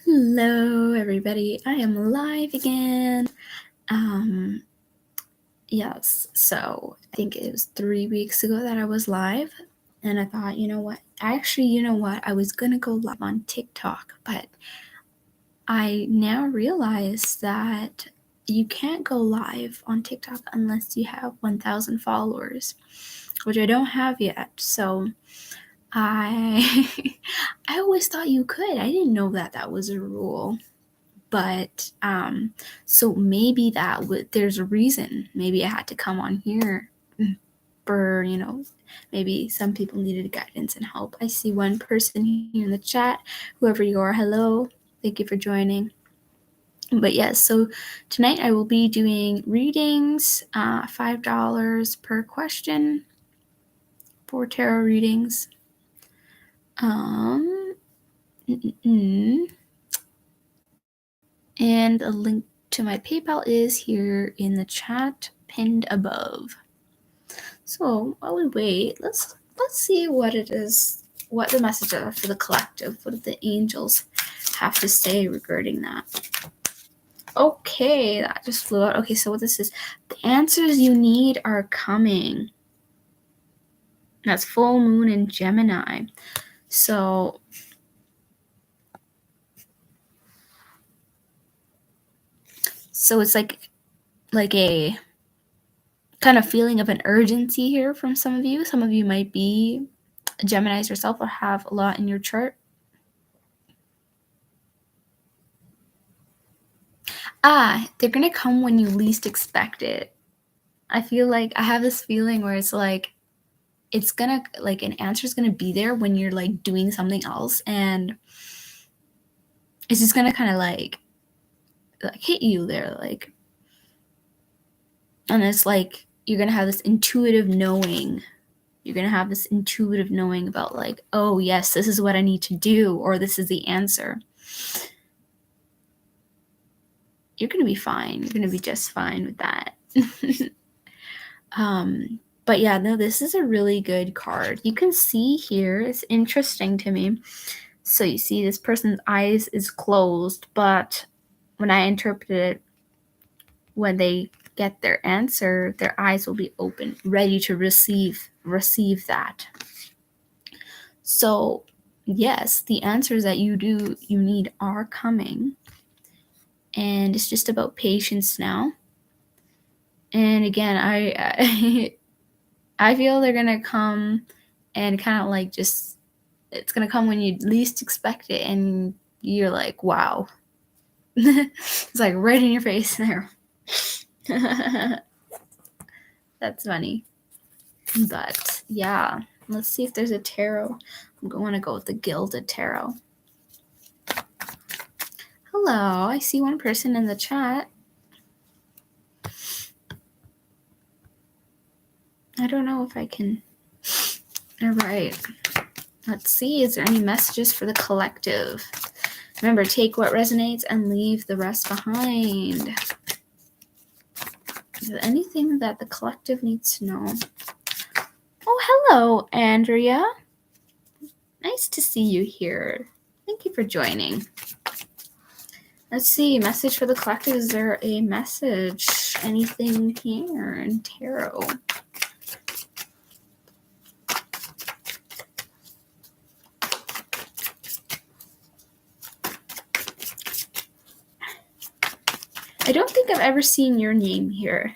Hello, everybody. I am live again. Yes, so I think it was 3 weeks ago that I was live, and I thought, you know what? I was gonna go live on TikTok, but I now realize that you can't go live on TikTok unless you have 1,000 followers, which I don't have yet. So I I always thought you could. I didn't know that was a rule. But so maybe there's a reason. Maybe I had to come on here for, maybe some people needed guidance and help. I see one person here in the chat. Whoever you are, hello. Thank you for joining. But yes, so tonight I will be doing readings, $5 per question for tarot readings. And a link to my PayPal is here in the chat pinned above. So while we wait, let's see what it is, what the messages are for the collective. What do the angels have to say regarding that? Okay, that just flew out. Okay, so what this is, the answers you need are coming. That's full moon in Gemini. So it's like a kind of feeling of an urgency here from some of you. Some of you might be Geminis yourself or have a lot in your chart. They're gonna come when you least expect it. I feel like I have this feeling where it's like it's gonna, like, an answer is gonna be there when you're like doing something else, and it's just gonna kind of like hit you there, like, and it's like you're gonna have this intuitive knowing. You're gonna have this intuitive knowing about, like, oh yes, this is what I need to do, or this is the answer. You're gonna be fine. You're gonna be just fine with that. But yeah, no, this is a really good card. You can see here, it's interesting to me. So you see this person's eyes is closed, but when I interpret it, when they get their answer, their eyes will be open, ready to receive that. So yes, the answers that you need are coming. And it's just about patience now. And again, I feel they're gonna come and kind of like just, it's gonna come when you least expect it, and you're like, wow. It's like right in your face there. That's funny. But yeah, let's see if there's a tarot. I'm going to go with the Gilded Tarot. Hello, I see one person in the chat. I don't know if I can. All right. Let's see. Is there any messages for the collective? Remember, take what resonates and leave the rest behind. Is there anything that the collective needs to know? Oh, hello, Andrea. Nice to see you here. Thank you for joining. Let's see. Message for the collective. Is there a message? Anything here in tarot? I don't think I've ever seen your name here.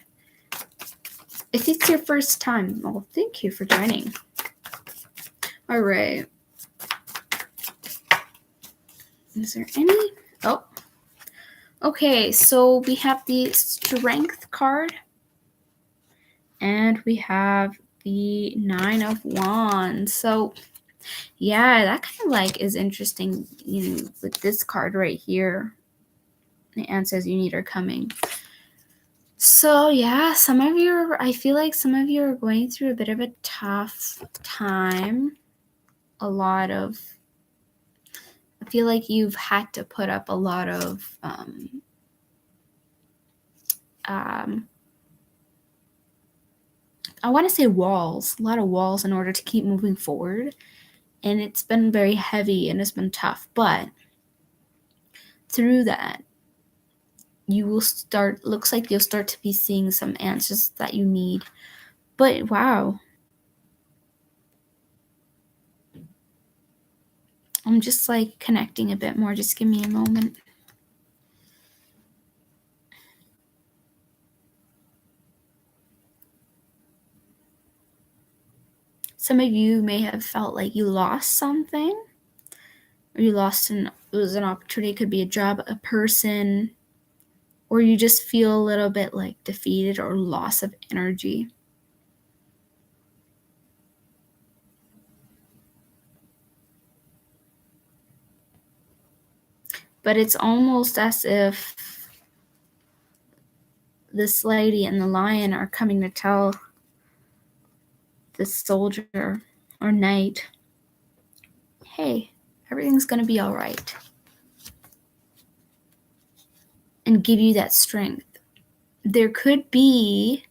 If it's your first time, well, thank you for joining. All right. Is there any? Oh. Okay, so we have the Strength card. And we have the 9 of Wands. So, yeah, that kind of like is interesting, with this card right here. The answers you need are coming. So yeah, I feel like some of you are going through a bit of a tough time. I feel like you've had to put up a lot of I want to say walls, a lot of walls in order to keep moving forward. And it's been very heavy and it's been tough, but through that, looks like you'll start to be seeing some answers that you need. But wow, I'm just like connecting a bit more. Just give me a moment. Some of you may have felt like you lost something, or you lost it was an opportunity. It could be a job, a person, or you just feel a little bit like defeated or loss of energy. But it's almost as if this lady and the lion are coming to tell this soldier or knight, hey, everything's going to be all right. And give you that strength. There could be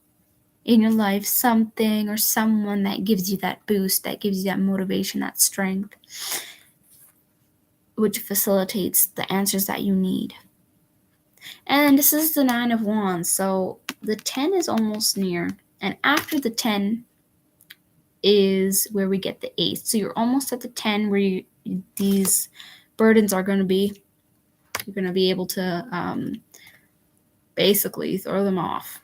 in your life something or someone that gives you that boost, that gives you that motivation, that strength, which facilitates the answers that you need. And this is the 9 of Wands, so the 10 is almost near. And after the 10 is where we get the 8. So you're almost at the 10 where these burdens are going to be. You're going to be able to basically throw them off.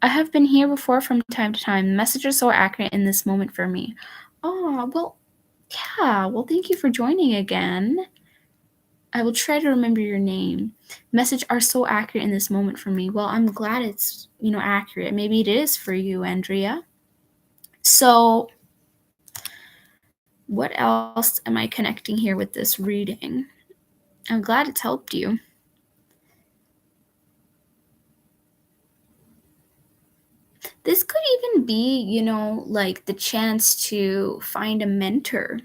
I have been here before from time to time. The message is so accurate in this moment for me. Oh, well, yeah. Well, thank you for joining again. I will try to remember your name. Message are so accurate in this moment for me. Well, I'm glad it's, accurate. Maybe it is for you, Andrea. So what else am I connecting here with this reading? I'm glad it's helped you. This could even be, like the chance to find a mentor,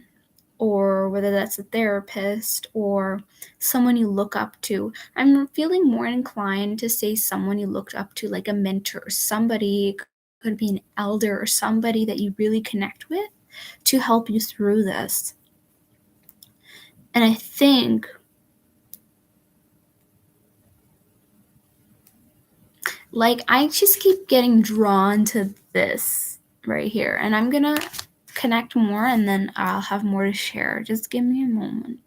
or whether that's a therapist or someone you look up to. I'm feeling more inclined to say someone you looked up to, like a mentor, somebody, could be an elder or somebody that you really connect with to help you through this. And I think I just keep getting drawn to this right here, and I'm gonna connect more and then I'll have more to share. Just give me a moment.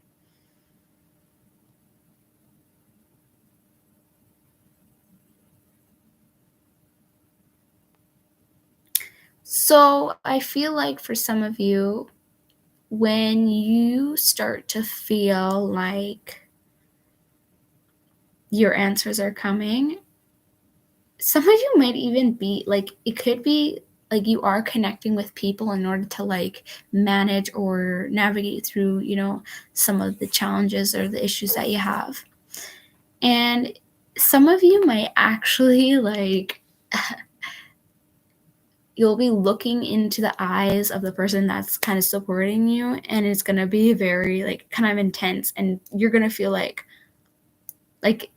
So I feel like for some of you, when you start to feel like your answers are coming, some of you might even be it could be like you are connecting with people in order to manage or navigate through, some of the challenges or the issues that you have. And some of you might actually you'll be looking into the eyes of the person that's kind of supporting you, and it's going to be very kind of intense, and you're going to feel like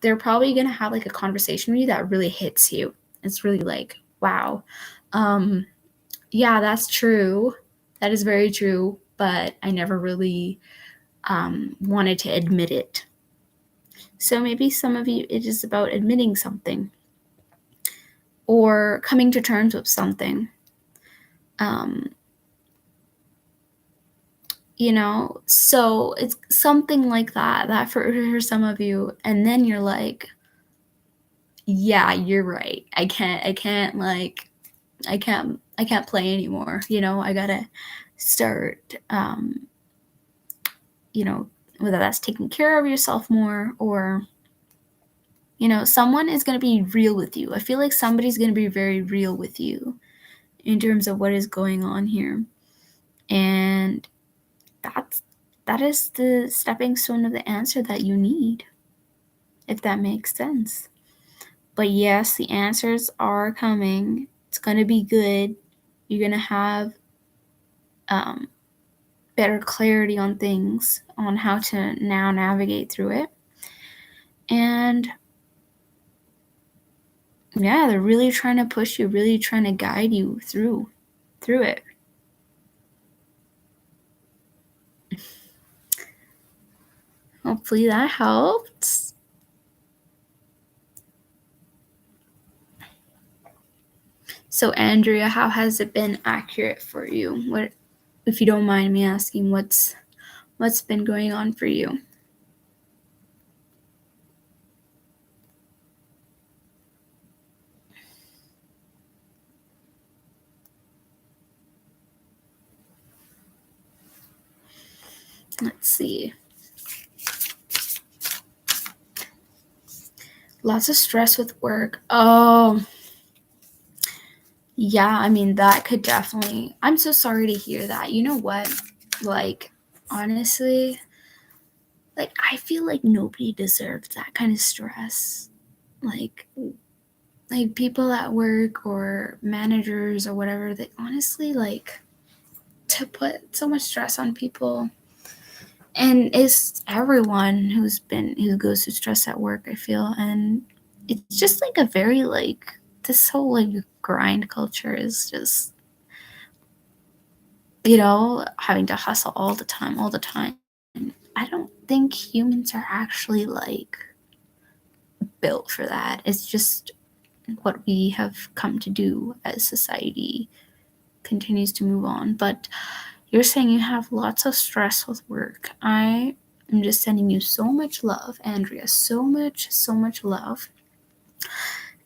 they're probably going to have a conversation with you that really hits you. It's really wow. Yeah, that's true. That is very true, but I never really wanted to admit it. So maybe some of you, it is about admitting something or coming to terms with something. So it's something like that for some of you. And then you're like, yeah, you're right. I can't play anymore. I gotta start, whether that's taking care of yourself more or, someone is going to be real with you. I feel like somebody's going to be very real with you in terms of what is going on here. And that is the stepping stone of the answer that you need, if that makes sense. But yes, the answers are coming. It's going to be good. You're going to have better clarity on things, on how to now navigate through it. And yeah, they're really trying to push you, really trying to guide you through it. Hopefully that helped. So Andrea, how has it been accurate for you? What, if you don't mind me asking, what's been going on for you? Let's see. Lots of stress with work. Oh, yeah, I mean, that could definitely, I'm so sorry to hear that. You know what? Like, honestly, like, I feel like nobody deserves that kind of stress. Like, people at work or managers or whatever, they honestly, like, to put so much stress on people. And it's everyone who goes through stress at work, I feel. And it's just like a very, like, this whole, like, grind culture is just, having to hustle all the time, all the time. And I don't think humans are actually, like, built for that. It's just what we have come to do as society continues to move on. But you're saying you have lots of stress with work. I am just sending you so much love, Andrea. So much love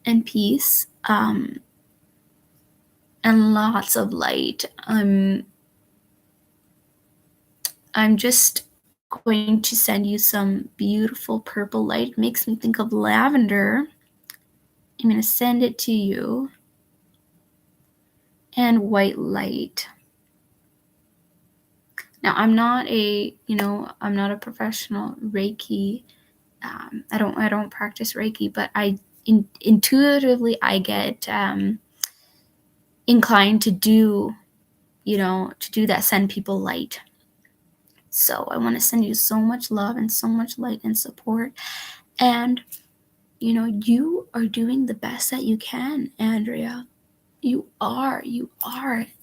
and peace. And lots of light. I'm just going to send you some beautiful purple light. It makes me think of lavender. I'm going to send it to you. And white light. Now, I'm not a professional Reiki. I don't practice Reiki, but intuitively I get inclined to do that, send people light. So I want to send you so much love and so much light and support. And, you are doing the best that you can, Andrea. You are.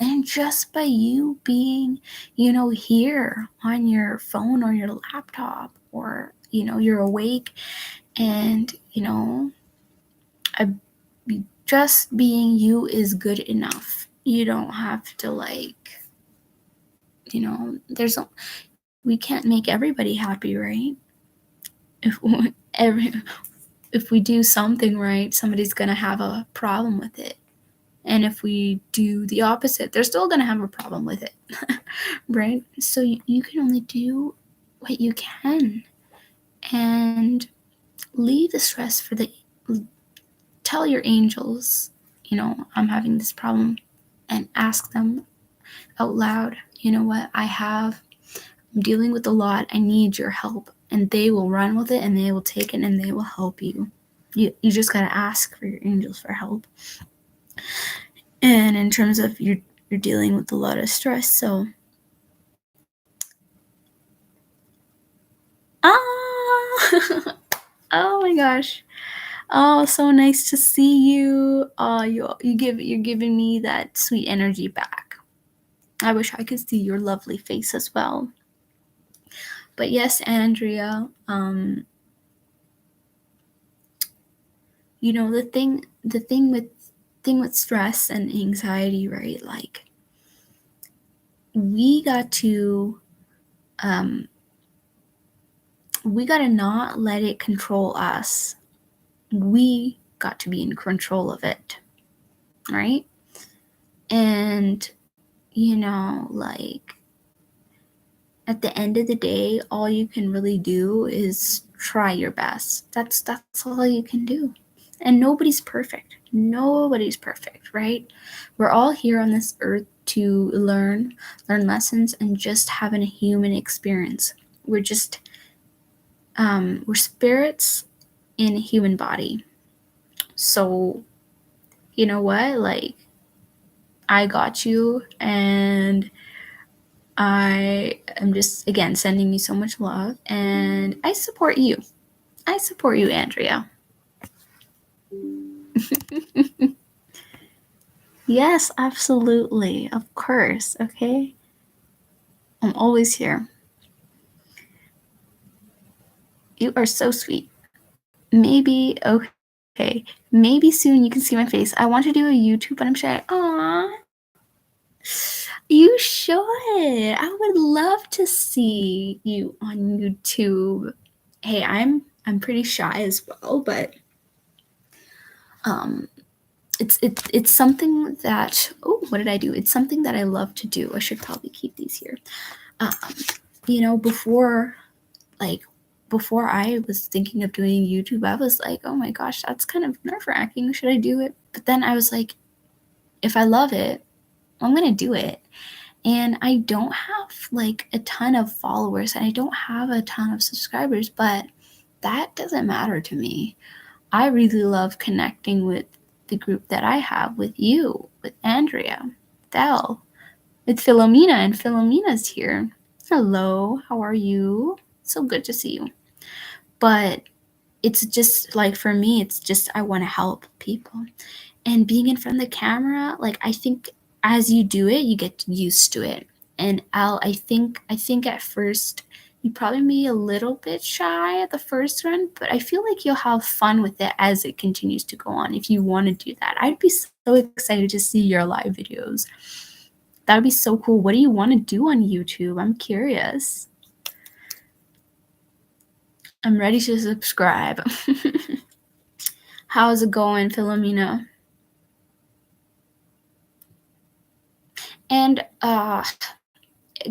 And just by you being, here on your phone or your laptop, or, you're awake, and, just being you is good enough. You don't have to, like, we can't make everybody happy, right? If if we do something right, somebody's gonna have a problem with it. And if we do the opposite, they're still going to have a problem with it, right? So you can only do what you can, and leave the stress tell your angels, I'm having this problem, and ask them out loud, you know what, I'm dealing with a lot. I need your help. And they will run with it, and they will take it, and they will help you. You just got to ask for your angels for help. And in terms of you're dealing with a lot of stress, so oh my gosh, oh, so nice to see you. Oh, you're giving me that sweet energy back. I wish I could see your lovely face as well. But yes, Andrea, the thing with stress and anxiety, right? Like, we got to not let it control us. We got to be in control of it, right? And, like, at the end of the day, all you can really do is try your best. That's all you can do. And nobody's perfect. Nobody's perfect, right? We're all here on this earth to learn lessons and just have a human experience. We're just we're spirits in a human body. So, you know what? Like, I got you, and I am just, again, sending you so much love, and I support you. I support you, Andrea. Yes, absolutely. Of course. Okay. I'm always here. You are so sweet. Maybe, okay. Maybe soon you can see my face. I want to do a YouTube, but I'm shy. Aww. You should. I would love to see you on YouTube. Hey, I'm pretty shy as well, but it's something that, oh, what did I do? It's something that I love to do. I should probably keep these here. Before I was thinking of doing YouTube, I was like, oh my gosh, that's kind of nerve-wracking. Should I do it? But then I was like, if I love it, I'm gonna do it. And I don't have like a ton of followers and I don't have a ton of subscribers, but that doesn't matter to me. I really love connecting with the group that I have, with you, with Andrea, Del, with Philomena, and Philomena's here. Hello, how are you? So good to see you. But it's just like, for me, it's just I want to help people. And being in front of the camera, like, I think as you do it, you get used to it. And I think at first you probably be a little bit shy at the first run, but I feel like you'll have fun with it as it continues to go on. If you want to do that, I'd be so excited to see your live videos. That would be so cool. What do you want to do on YouTube? I'm curious. I'm ready to subscribe. How's it going, Philomena? And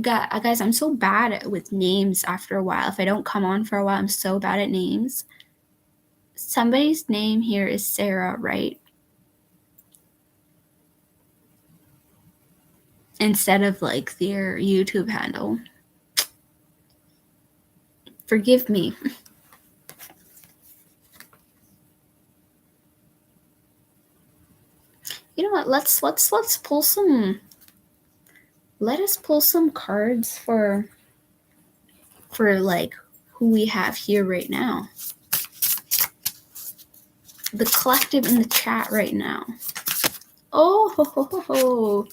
guys, I'm so bad with names after a while. If I don't come on for a while, I'm so bad at names. Somebody's name here is Sarah, right? Instead of like their YouTube handle. Forgive me. You know what? Let's pull some. Let us pull some cards for like who we have here right now. The collective in the chat right now. Oh, ho, ho, ho, ho.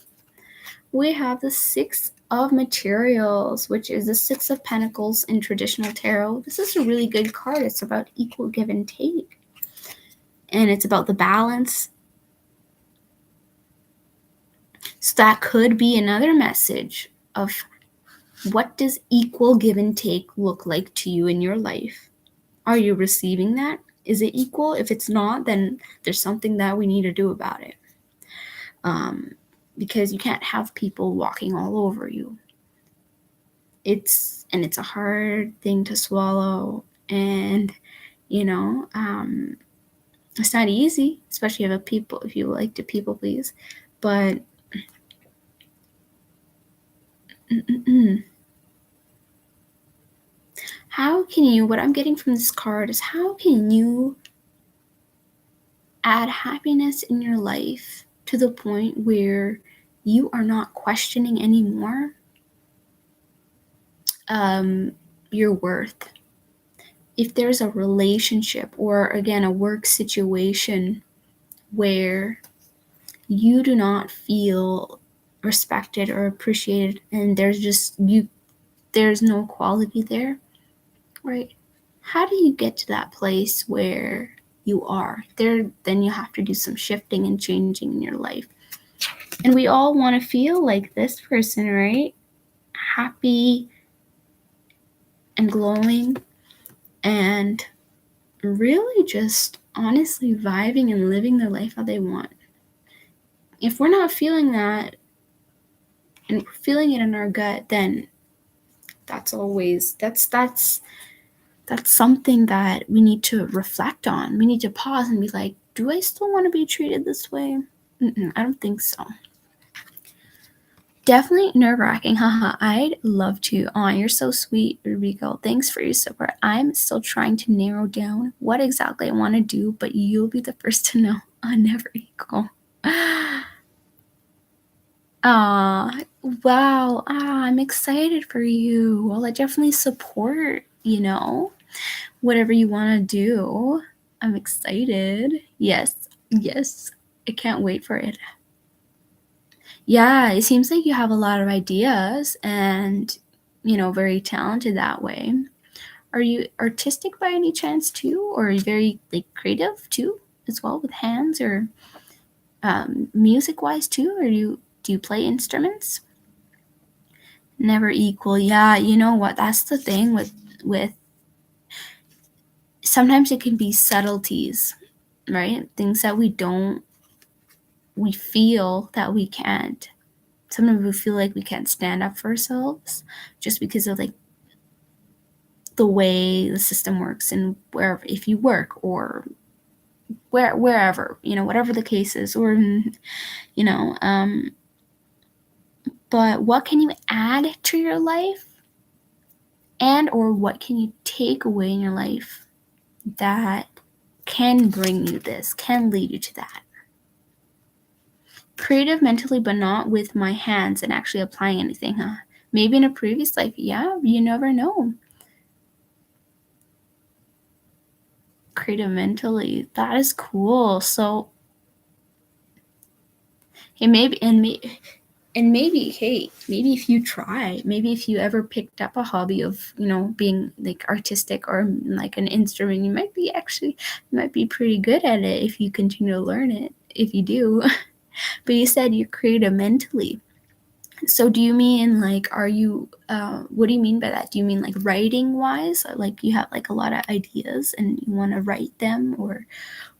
We have the Six of Materials, which is the Six of Pentacles in traditional tarot. This is a really good card. It's about equal give and take. And it's about the balance. So that could be another message of what does equal give and take look like to you in your life? Are you receiving that? Is it equal? If it's not, then there's something that we need to do about it. Because you can't have people walking all over you. It's a hard thing to swallow, and it's not easy, especially if you like to people please. But how can you, what I'm getting from this card is, how can you add happiness in your life to the point where you are not questioning anymore your worth? If there's a relationship or, again, a work situation where you do not feel respected or appreciated, and there's no quality there, right? How do you get to that place where you are there? Then you have to do some shifting and changing in your life. And we all want to feel like this person, right? Happy and glowing and really just honestly vibing and living their life how they want. If we're not feeling that and we're feeling it in our gut, then that's something that we need to reflect on. We need to pause and be like, do I still want to be treated this way? I don't think so. Definitely nerve-wracking. Haha, I'd love to. Aw, you're so sweet, Rico. Thanks for your support. I'm still trying to narrow down what exactly I want to do, but you'll be the first to know. Never equal. Wow. I'm excited for you. Well, I definitely support, whatever you want to do. I'm excited. Yes. I can't wait for it. Yeah, it seems like you have a lot of ideas and, very talented that way, Are you artistic by any chance too, or are you very like creative too as well with hands, or music wise too? Or do you play instruments? Never equal. Yeah, you know what? That's the thing with sometimes it can be subtleties, right? Things that we feel that we can't. Sometimes we feel like we can't stand up for ourselves just because of like the way the system works and wherever, if you work or wherever, whatever the case is, or you know, but what can you add to your life, and or what can you take away in your life that can bring you this, can lead you to that? Creative mentally, but not with my hands and actually applying anything, huh? Maybe in a previous life. Yeah, you never know. Creative mentally, that is cool. So hey, maybe, hey, maybe if you try, maybe if you ever picked up a hobby of, being like artistic or like an instrument, you might be pretty good at it if you continue to learn it, if you do. But you said you're creative mentally. So do you mean like, what do you mean by that? Do you mean like writing wise? Like you have like a lot of ideas and you want to write them, or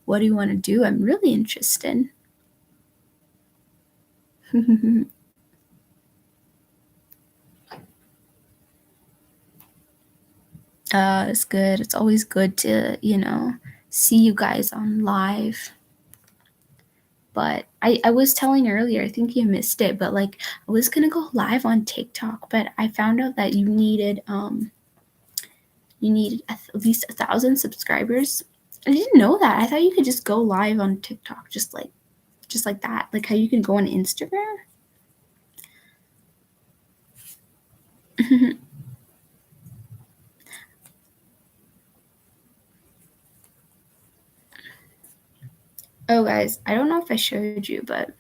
what do you want to do? I'm really interested. It's good. It's always good to, see you guys on live. But I was telling earlier, I think you missed it, but like I was gonna go live on TikTok, but I found out that you needed at least 1,000 subscribers. I didn't know that. I thought you could just go live on TikTok, just like that, like how you can go on Instagram. Oh, guys, I don't know if I showed you, but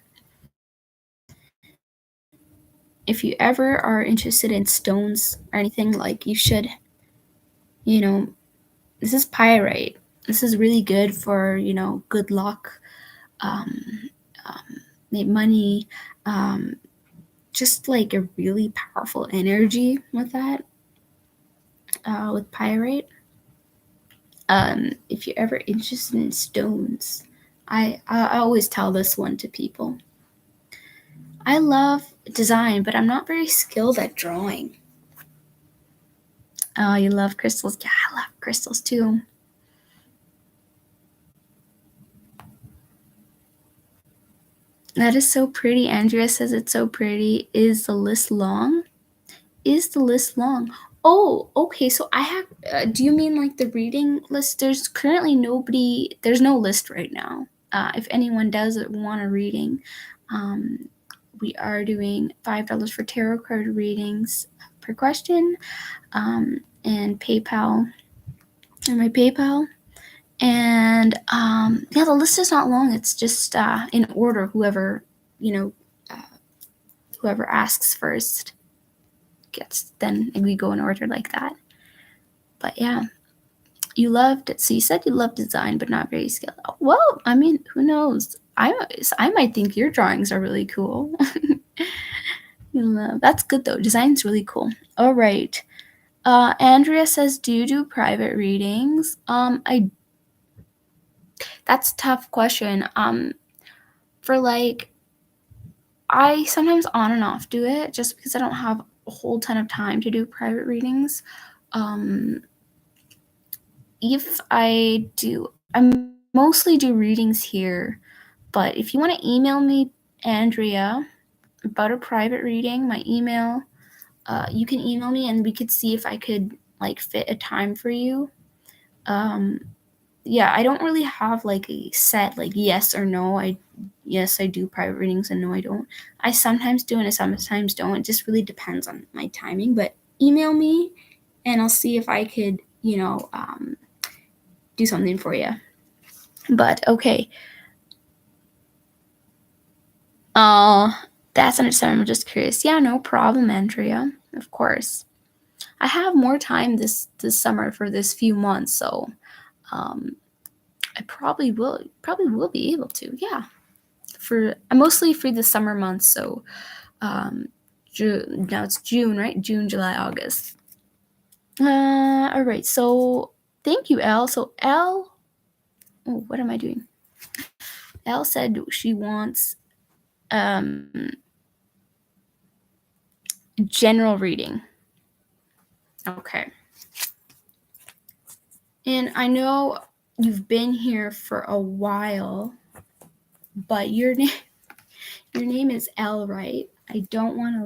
if you ever are interested in stones or anything, like you should, you know, this is pyrite. This is really good for, good luck, um, money, um, just like a really powerful energy with that, with pyrite. If you're ever interested in stones, I always tell this one to people. I love design, but I'm not very skilled at drawing. Oh, you love crystals? Yeah, I love crystals too. That is so pretty. Andrea says it's so pretty. Is the list long? Is the list long? Oh, okay. So I have. Do you mean like the reading list? There's currently nobody. There's no list right now. If anyone does want a reading, um, we are doing $5 for tarot card readings per question, and PayPal, and my PayPal. And yeah, the list is not long. It's just in order. You know, uh, whoever asks first gets. Then we go in order like that. But yeah, so you said you love design, but not very skilled. Well, I mean, who knows? I might think your drawings are really cool. That's good though. Design's really cool. All right. Andrea says, "Do you do private readings?" That's a tough question. For like, I sometimes on and off do it just because I don't have a whole ton of time to do private readings. If I do, I mostly do readings here, but if you want to email me, Andrea, about a private reading, my email, you can email me and we could see if I could like fit a time for you. Yeah, I don't really have like a set like yes or no. Yes, I do private readings and no, I don't. I sometimes do and I sometimes don't. It just really depends on my timing. But email me and I'll see if I could, do something for you. But okay. Oh, that's understandable. I'm just curious. Yeah, no problem, Andrea. Of course. I have more time this summer for this few months, so I probably will be able to. Yeah, I'm mostly free the summer months, so June, now it's June, right? June, July, August. All right. So thank you, Elle. So Elle, oh, what am I doing? Elle said she wants general reading. Okay. And I know you've been here for a while, but your name is Elle, right? I don't want to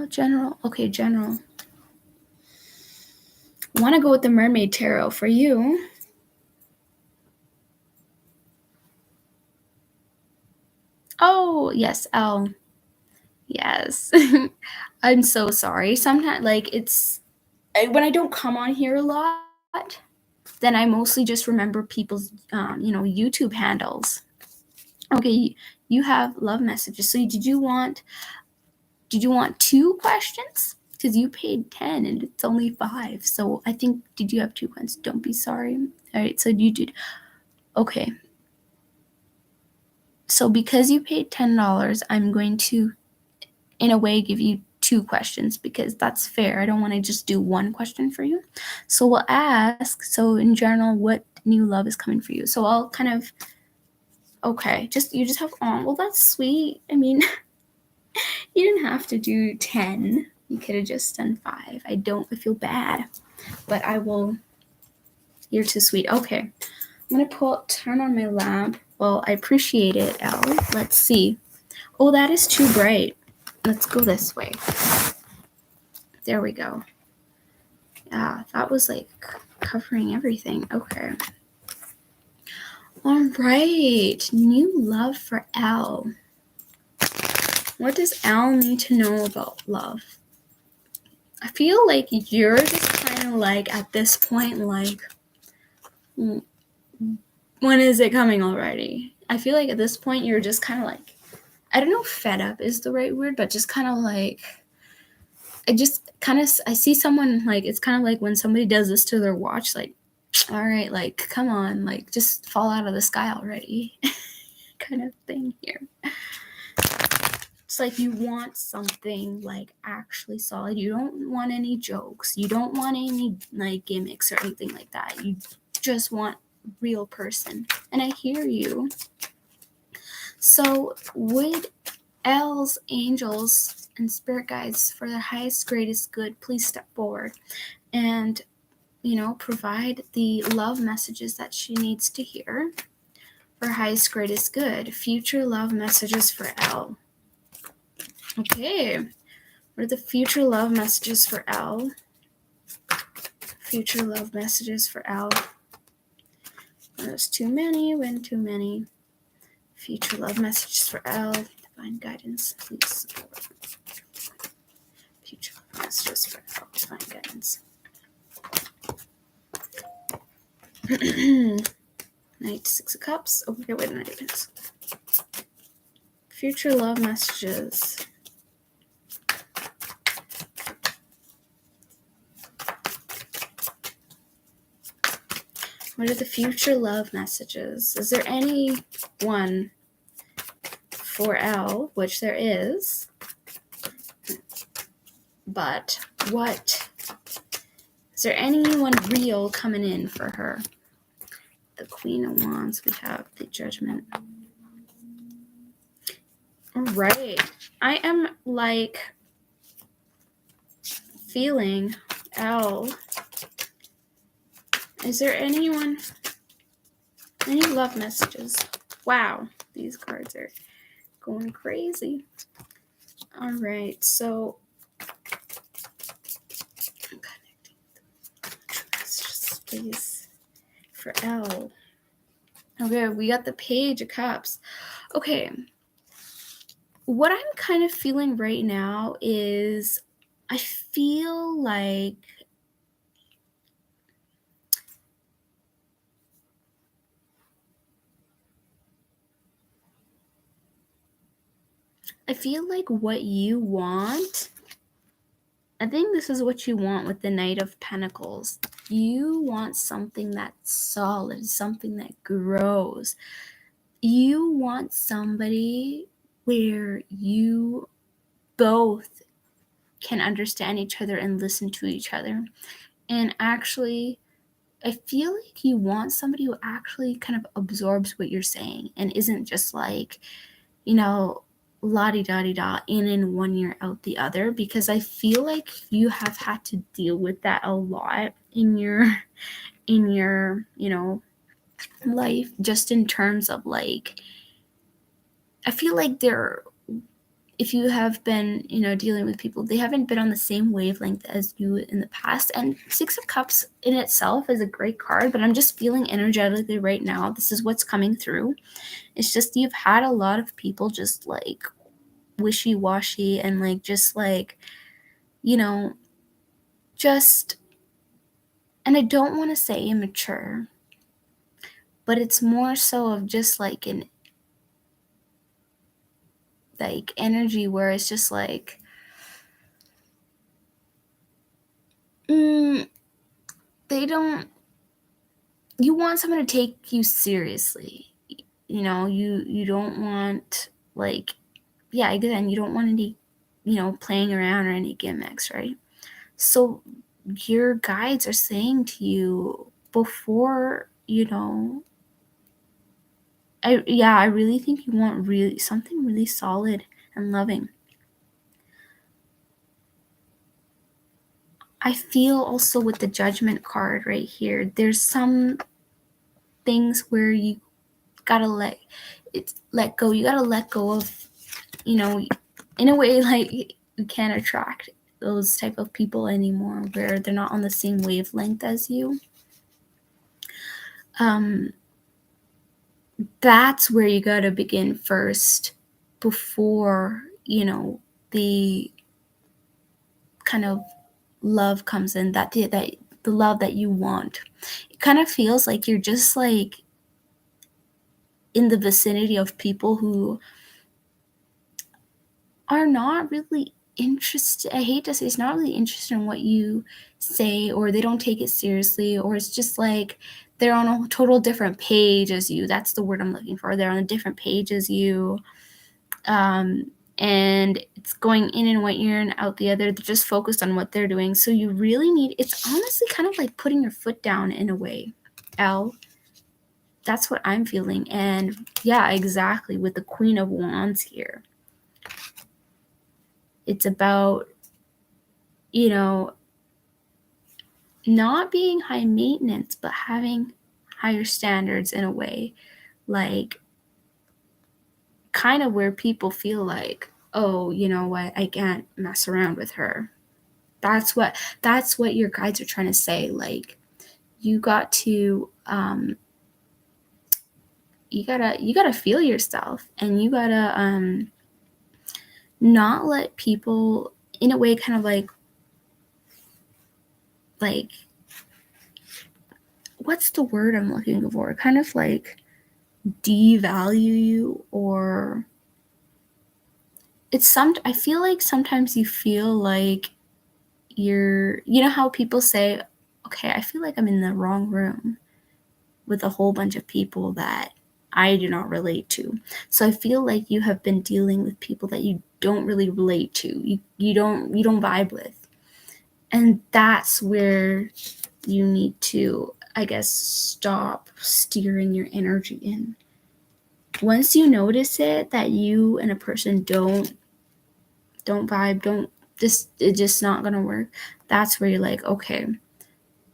general. Okay, general. I want to go with the Mermaid Tarot for you. Oh, yes, Elle. Yes. I'm so sorry. Sometimes, when I don't come on here a lot, then I mostly just remember people's, YouTube handles. Okay, you have love messages. So did you want 2 questions? Because you paid 10 and it's only 5. So I think, did you have 2 questions? Don't be sorry. All right, so you did. Okay. So because you paid $10, I'm going to, in a way, give you 2 questions because that's fair. I don't want to just do 1 question for you. So we'll ask, so in general, what new love is coming for you? So I'll kind of, okay, you just have, well, that's sweet. I mean, you didn't have to do 10. You could have just done 5. I feel bad, but I will, you're too sweet. Okay. I'm going to turn on my lamp. Well, I appreciate it, Elle. Let's see. Oh, that is too bright. Let's go this way. There we go. Yeah, that was like covering everything. Okay. All right. New love for Elle. What does Elle need to know about love? I feel like you're just kind of like, at this point, like, when is it coming already? I feel like at this point, you're just kind of like, I don't know if fed up is the right word, but just kind of like, I see someone, like, it's kind of like when somebody does this to their watch, like, all right, like, come on, like, just fall out of the sky already kind of thing here. It's like you want something, like, actually solid. You don't want any jokes. You don't want any, like, gimmicks or anything like that. You just want a real person. And I hear you. So would Elle's angels and spirit guides, for their highest, greatest good, please step forward and, provide the love messages that she needs to hear for highest, greatest good. Future love messages for Elle. Okay. What are the future love messages for Elle? Future love messages for Elle. There's too many, when too many. Future love messages for Elle. Divine guidance, please support. Future love messages for Elle. Divine guidance. Knight, 6 of Cups. Oh, okay, wait a minute. Future love messages. What are the future love messages? Is there any one for Elle, which there is? But what? Is there anyone real coming in for her? The Queen of Wands. We have the Judgment. All right. I am like feeling Elle. Is there any love messages? Wow, these cards are going crazy. All right, so I'm connecting the messages, please, for Elle. Okay, we got the Page of Cups. Okay, what I'm kind of feeling right now is I feel like I feel like what you want, I think this is what you want with the Knight of Pentacles. You want something that's solid, something that grows. You want somebody where you both can understand each other and listen to each other. And actually, I feel like you want somebody who actually kind of absorbs what you're saying and isn't just like, la-di-da-di-da, in one ear, out the other, because I feel like you have had to deal with that a lot in your life, just in terms of like, I feel like if you have been, dealing with people, they haven't been on the same wavelength as you in the past. And Six of Cups in itself is a great card, but I'm just feeling energetically right now, this is what's coming through. It's just you've had a lot of people just like wishy-washy and like just like, just, and I don't want to say immature, but it's more so of just like an like energy where it's just like, they don't, you want someone to take you seriously. You don't want like, yeah, again, you don't want any, playing around or any gimmicks, right? So your guides are saying to you before, I really think you want really something really solid and loving. I feel also with the Judgment card right here, there's some things where you gotta let go. You gotta let go of, in a way, like you can't attract those type of people anymore where they're not on the same wavelength as you. That's where you gotta begin first before, the kind of love comes in, that the love that you want. It kind of feels like you're just like in the vicinity of people who are not really interested. I hate to say, it's not really interested in what you say, or they don't take it seriously, or it's just like they're on a total different page as you. That's the word I'm looking for. They're on a different page as you. And it's going in and one ear and out the other. They're just focused on what they're doing. So you really need, it's honestly kind of like putting your foot down in a way. Elle, that's what I'm feeling. And yeah, exactly, with the Queen of Wands here. It's about, not being high maintenance, but having higher standards in a way. Like, kind of where people feel like, oh, you know what, I can't mess around with her. That's what your guides are trying to say. Like, you got to you gotta feel yourself, and you gotta not let people, in a way, kind of like what's the word I'm looking for, kind of like devalue you, or I feel like sometimes you feel like you're, how people say, okay, I feel like I'm in the wrong room with a whole bunch of people that I do not relate to. So I feel like you have been dealing with people that you don't really relate to. You don't vibe with. And that's where you need to, I guess, stop steering your energy in. Once you notice it, that you and a person don't vibe, it's just not gonna work, that's where you're like, okay,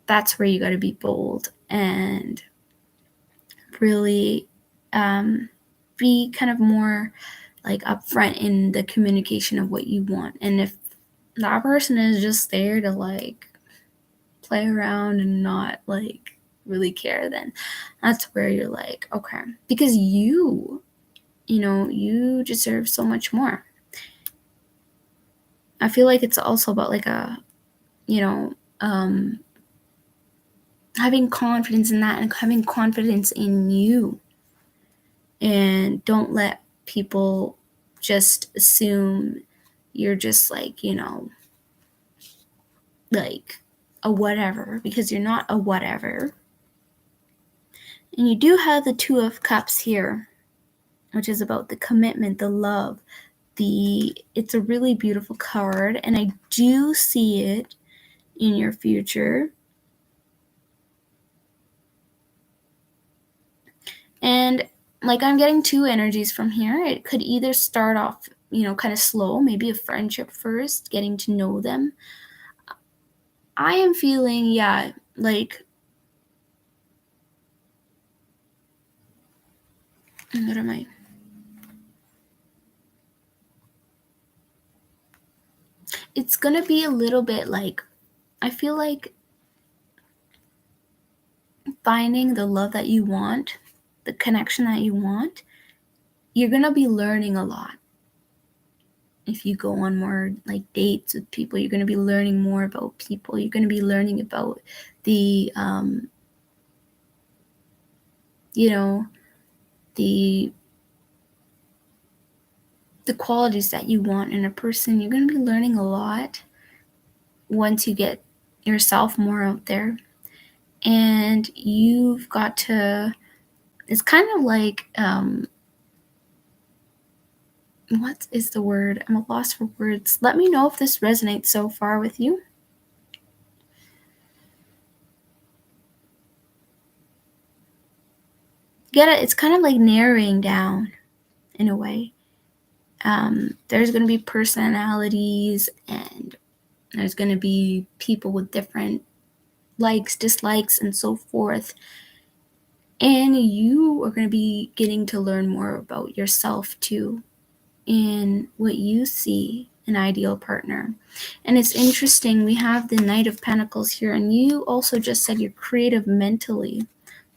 that's where you got to be bold and really be kind of more like upfront in the communication of what you want. And if that person is just there to like play around and not like really care, then that's where you're like, okay, because you deserve so much more. I feel like it's also about like a, having confidence in that and having confidence in you. And don't let people just assume you're just like, like a whatever, because you're not a whatever. And you do have the Two of Cups here, which is about the commitment, the love. It's a really beautiful card, and I do see it in your future. And like, I'm getting two energies from here. It could either start off, kind of slow, maybe a friendship first, getting to know them. I am feeling, like, what am I? It's gonna be a little bit like, I feel like finding the love that you want, the connection that you want, you're gonna be learning a lot. If you go on more like dates with people, you're gonna be learning more about people. You're gonna be learning about the the the qualities that you want in a person. You're going to be learning a lot once you get yourself more out there. And you've got to, it's kind of like, what is the word? I'm at loss for words. Let me know if this resonates so far with you. Get it? It's kind of like narrowing down in a way. There's going to be personalities, and there's going to be people with different likes, dislikes, and so forth. And you are going to be getting to learn more about yourself too, in what you see an ideal partner. And it's interesting, we have the Knight of Pentacles here, and you also just said you're creative mentally.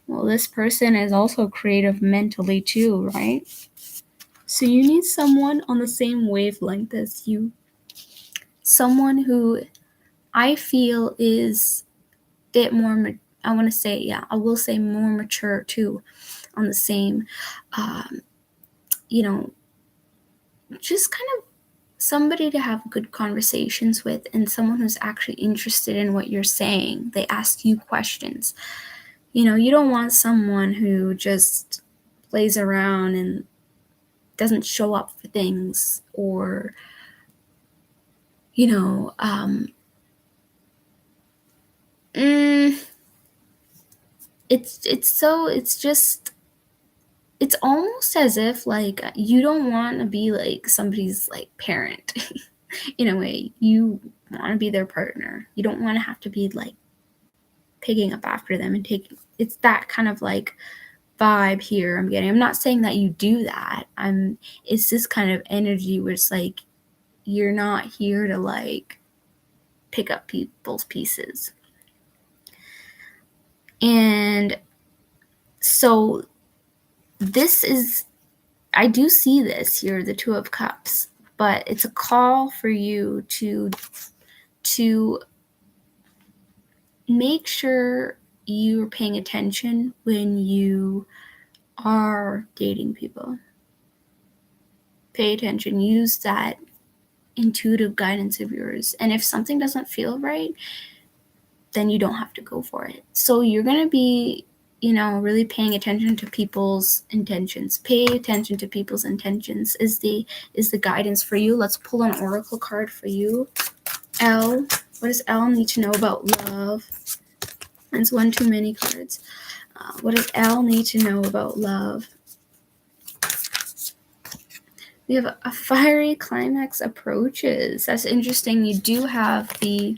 Well, this person is also creative mentally too, right? So you need someone on the same wavelength as you. Someone who I feel is a bit more, I will say more mature too, on the same, just kind of somebody to have good conversations with, and someone who's actually interested in what you're saying. They ask you questions. You don't want someone who just plays around and doesn't show up for things, or it's almost as if like you don't want to be like somebody's like parent. In a way, you want to be their partner. You don't want to have to be like picking up after them and taking, it's that kind of like vibe here I'm getting. I'm not saying that you do that. It's this kind of energy where it's like you're not here to like pick up people's pieces. And so I do see this here, the Two of Cups, but it's a call for you to make sure you're paying attention when you are dating people. Pay attention, use that intuitive guidance of yours. And if something doesn't feel right, then you don't have to go for it. So you're going to be, really paying attention to people's intentions. Pay attention to people's intentions is the guidance for you. Let's pull an oracle card for you. L. What does L need to know about love? It's one too many cards. What does L need to know about love? We have a fiery climax approaches. That's interesting. You do have the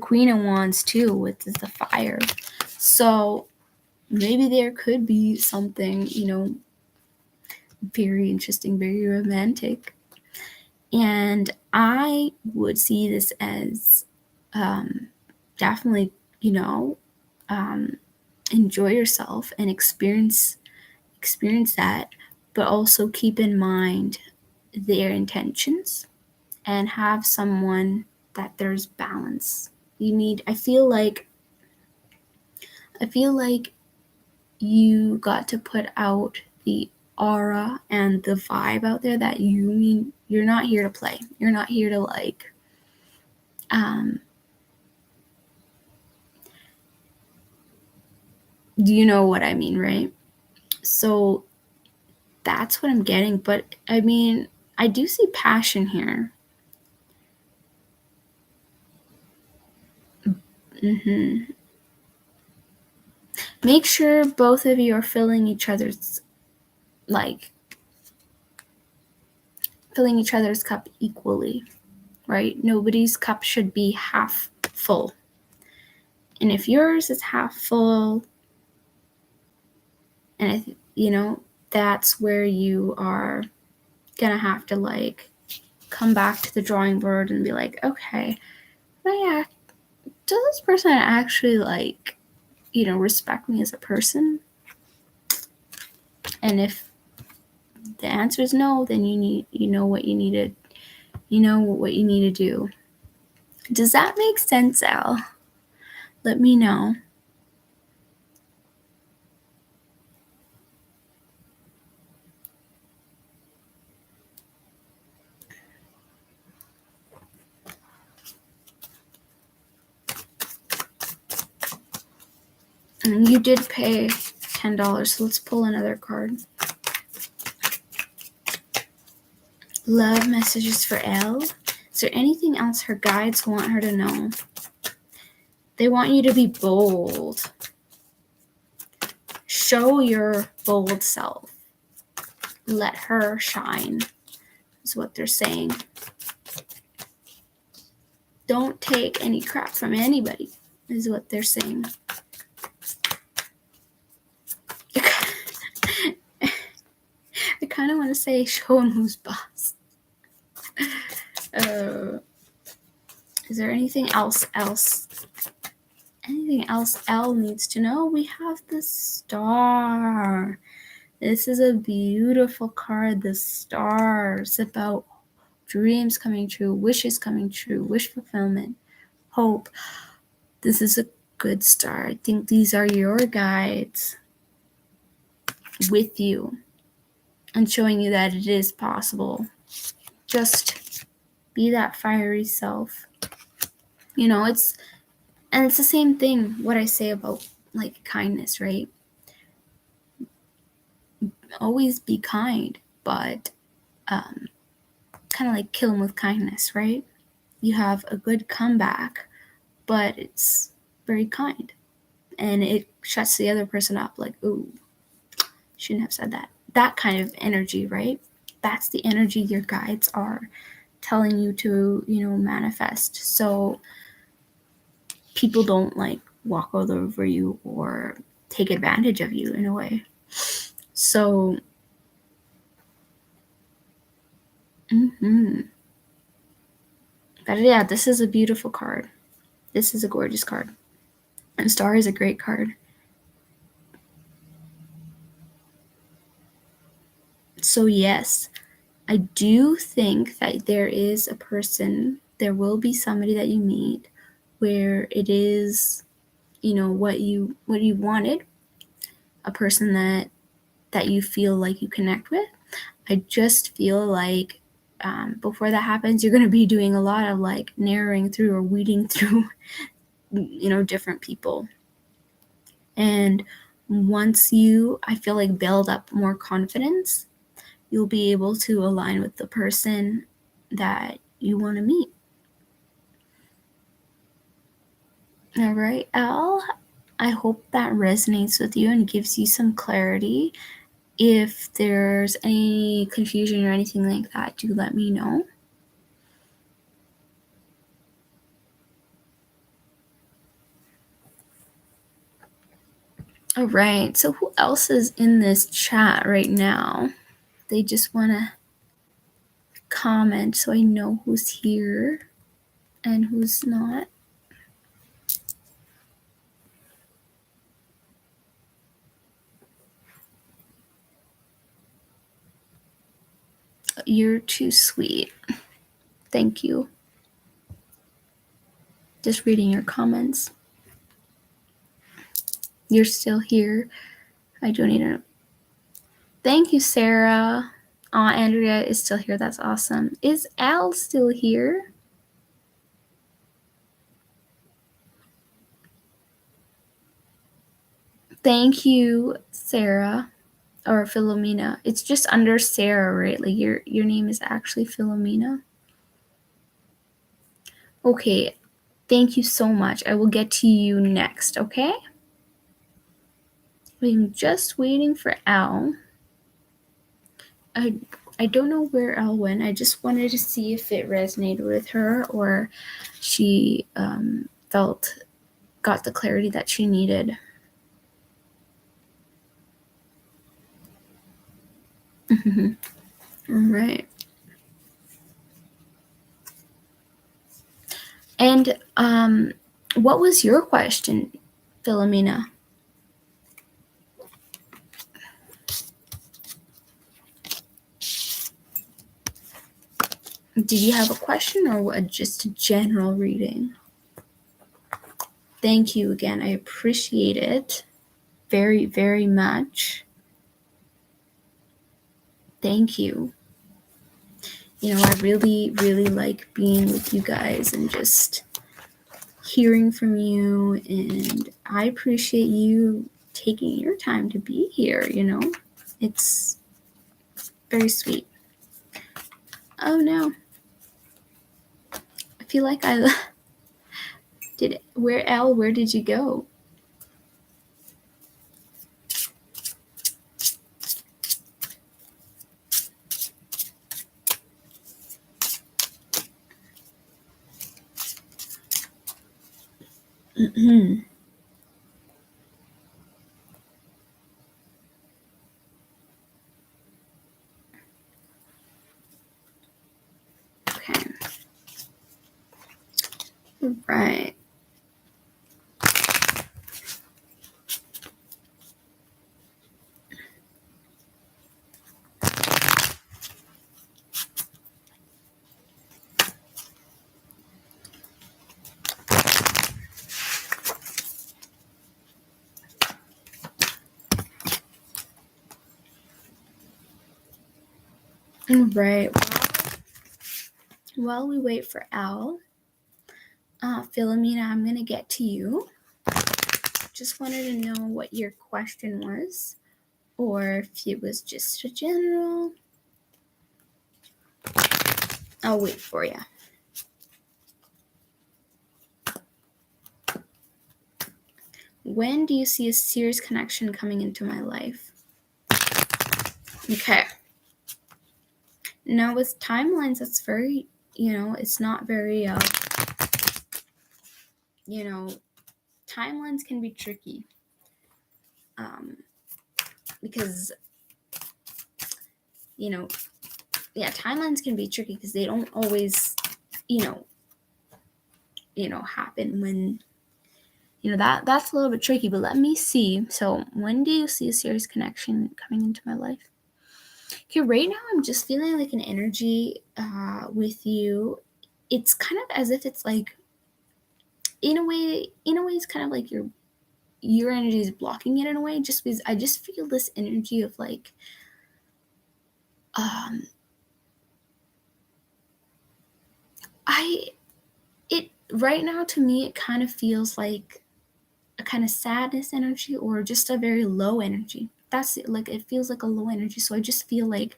Queen of Wands too, with the fire. So maybe there could be something, very interesting, very romantic. And I would see this as definitely, enjoy yourself and experience that, but also keep in mind their intentions and have someone that there's balance. I feel like you got to put out aura and the vibe out there that you're not here to play. You're not here to like you know what I mean, right? So that's what I'm getting. But I mean, I do see passion here. Make sure both of you are filling each other's cup equally, right? Nobody's cup should be half full. And if yours is half full, and that's where you are gonna have to like come back to the drawing board and be like, okay, does this person actually like, respect me as a person? And if the answer is no, then you know what you need to do. Does that make sense, Al? Let me know. And you did pay $10, so let's pull another card. Love messages for Elle. Is there anything else her guides want her to know? They want you to be bold. Show your bold self. Let her shine, is what they're saying. Don't take any crap from anybody, is what they're saying. I kind of want to say show him who's boss. Is there anything else? Anything else Elle needs to know? We have the Star. This is a beautiful card, the Star. It's about dreams coming true, wishes coming true, wish fulfillment, hope. This is a good star. I think these are your guides with you and showing you that it is possible. Just be that fiery self. It's the same thing what I say about like kindness, right? Always be kind, but kind of like kill them with kindness, right? You have a good comeback, but it's very kind. And it shuts the other person up like, ooh, shouldn't have said that. That kind of energy, right? That's the energy your guides are telling you to, manifest. So people don't like walk all over you or take advantage of you in a way. So, but yeah, this is a beautiful card. This is a gorgeous card. And Star is a great card. So yes, I do think that there is a person, there will be somebody that you meet where it is, what you wanted, a person that you feel like you connect with. I just feel like before that happens, you're going to be doing a lot of like narrowing through or weeding through, different people. And once I feel like build up more confidence, you'll be able to align with the person that you want to meet. All right, Al, I hope that resonates with you and gives you some clarity. If there's any confusion or anything like that, do let me know. All right, so who else is in this chat right now? They just want to comment so I know who's here and who's not. You're too sweet. Thank you. Just reading your comments. You're still here. I don't even know. Thank you, Sarah. Andrea is still here. That's awesome. Is Al still here? Thank you, Sarah. Or Philomena. It's just under Sarah, right? Like your name is actually Philomena. Okay. Thank you so much. I will get to you next, okay? I'm just waiting for Al. I don't know where Al went. I just wanted to see if it resonated with her or she got the clarity that she needed. All right. And what was your question, Philomena? Did you have a question or what, just a general reading? Thank you again. I appreciate it very, very much. Thank you. You know, I really, really like being with you guys and just hearing from you. And I appreciate you taking your time to be here, you know? It's very sweet. Oh no. I feel like I did it. Where did you go? Okay. Right. Right. While we wait for Al, Philomena, I'm going to get to you. Just wanted to know what your question was, or if it was just a general. I'll wait for you. When do you see a serious connection coming into my life? Okay. Now, with timelines, that's very, it's not very, timelines can be tricky. Because, timelines can be tricky because they don't always, happen when, that's a little bit tricky, but let me see. So when do you see a serious connection coming into my life? Okay, right now I'm just feeling like an energy with you. It's kind of as if it's like, in a way, it's kind of like your energy is blocking it in a way, just because I just feel this energy of like, right now to me, it kind of feels like a kind of sadness energy or just a very low energy. That's it. Like, it feels like a low energy. So I just feel like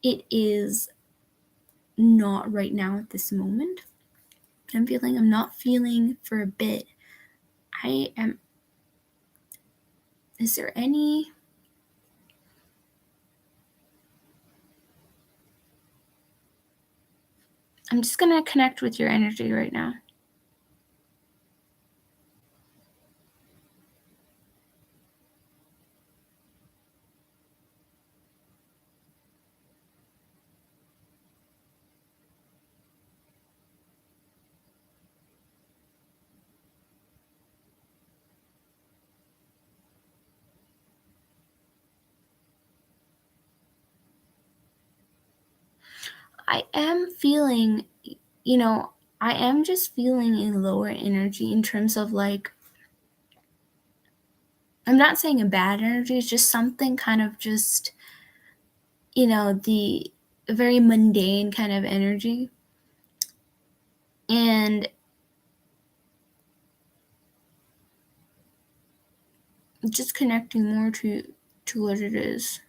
it is not right now at this moment. I'm not feeling for a bit. Is there any, I'm just going to connect with your energy right now. I am feeling, I am just feeling a lower energy in terms of like, I'm not saying a bad energy, it's just something kind of just, the very mundane kind of energy. And just connecting more to what it is.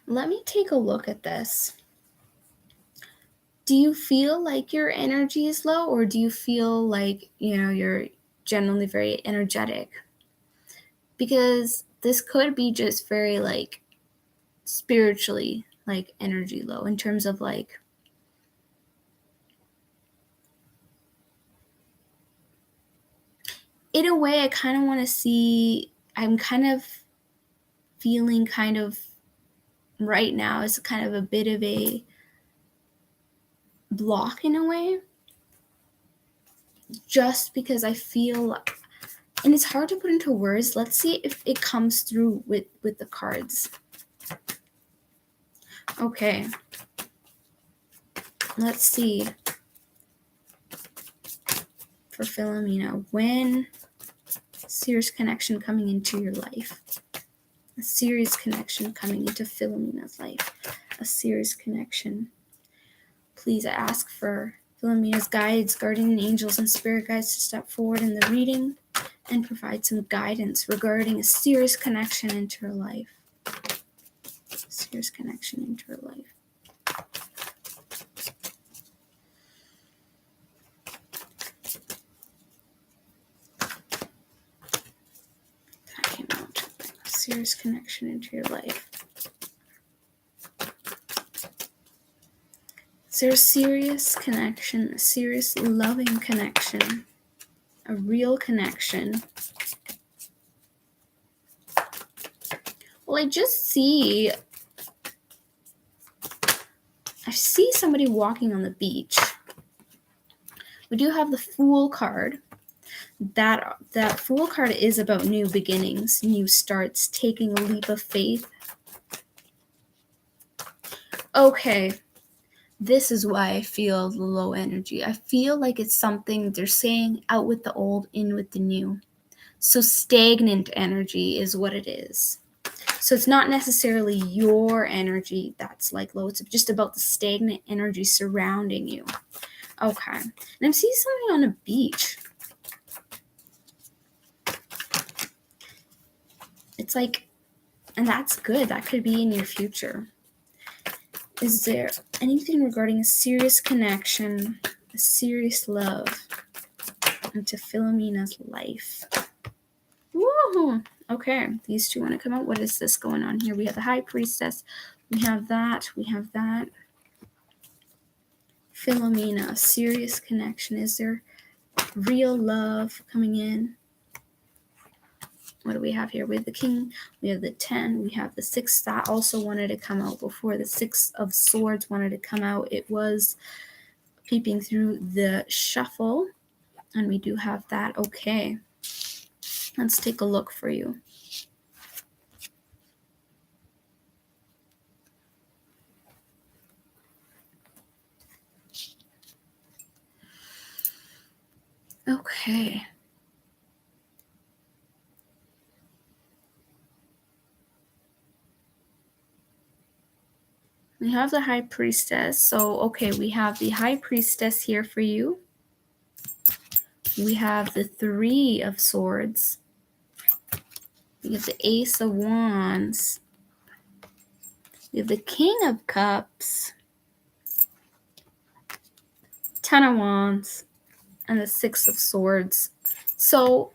Let me take a look at this. Do you feel like your energy is low, or do you feel like, you're generally very energetic? Because this could be just very, like, spiritually, like, energy low in terms of, like, in a way, I kind of want to see, I'm kind of feeling kind of right now is kind of a bit of a block in a way, just because I feel, and it's hard to put into words. Let's see if it comes through with the cards. Okay, let's see for Philomena, when serious connection coming into your life, a serious connection coming into Philomena's life, a serious connection. Please, I ask for Philomena's guides, guardian angels, and spirit guides to step forward in the reading and provide some guidance regarding a serious connection into her life. Serious connection into her life. That came out. A serious connection into your life. Is there a serious connection, a serious loving connection, a real connection? Well, I see somebody walking on the beach. We do have the Fool card. That Fool card is about new beginnings, new starts, taking a leap of faith. Okay, this is why I feel the low energy. I feel like it's something they're saying, out with the old, in with the new. So stagnant energy is what it is. So it's not necessarily your energy that's like low. It's just about the stagnant energy surrounding you. Okay. And I'm seeing something on a beach. It's like, and that's good. That could be in your future. Is there anything regarding a serious connection, a serious love into Philomena's life? Woo! Okay, these two want to come out. What is this going on here? We have the High Priestess. We have that. Philomena, a serious connection. Is there real love coming in? What do we have here? We have the King, we have the 10, we have the 6. That also wanted to come out before. The 6 of Swords wanted to come out. It was peeping through the shuffle, and we do have that. Okay, let's take a look for you. Okay. We have the High Priestess. So, okay, we have the High Priestess here for you. We have the 3 of Swords. We have the Ace of Wands. We have the King of Cups. 10 of Wands. And the 6 of Swords. So,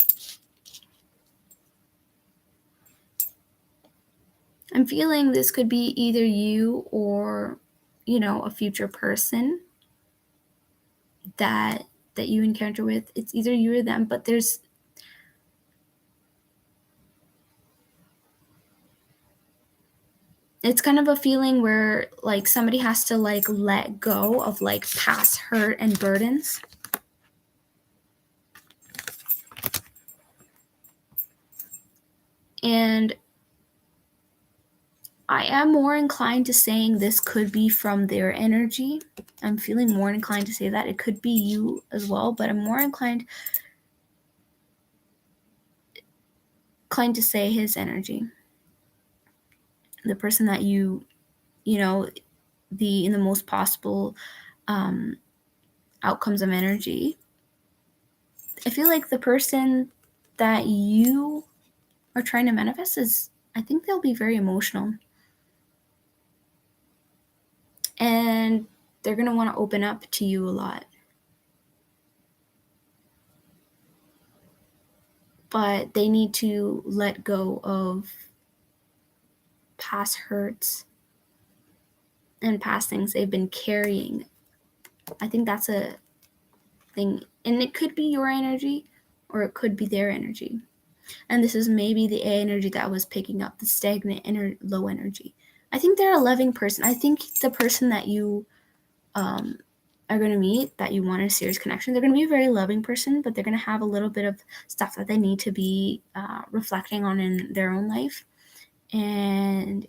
I'm feeling this could be either you or, a future person that you encounter with. It's either you or them, but it's kind of a feeling where, like, somebody has to, like, let go of, like, past hurt and burdens. And I am more inclined to saying this could be from their energy. I'm feeling more inclined to say that. It could be you as well, but I'm more inclined to say his energy. The person that you know, in the most possible outcomes of energy. I feel like the person that you are trying to manifest I think they'll be very emotional. And they're going to want to open up to you a lot. But they need to let go of past hurts and past things they've been carrying. I think that's a thing. And it could be your energy or it could be their energy. And this is maybe the energy that was picking up the stagnant low energy. I think they're a loving person. I think the person that you are going to meet, that you want a serious connection, they're going to be a very loving person, but they're going to have a little bit of stuff that they need to be reflecting on in their own life. And,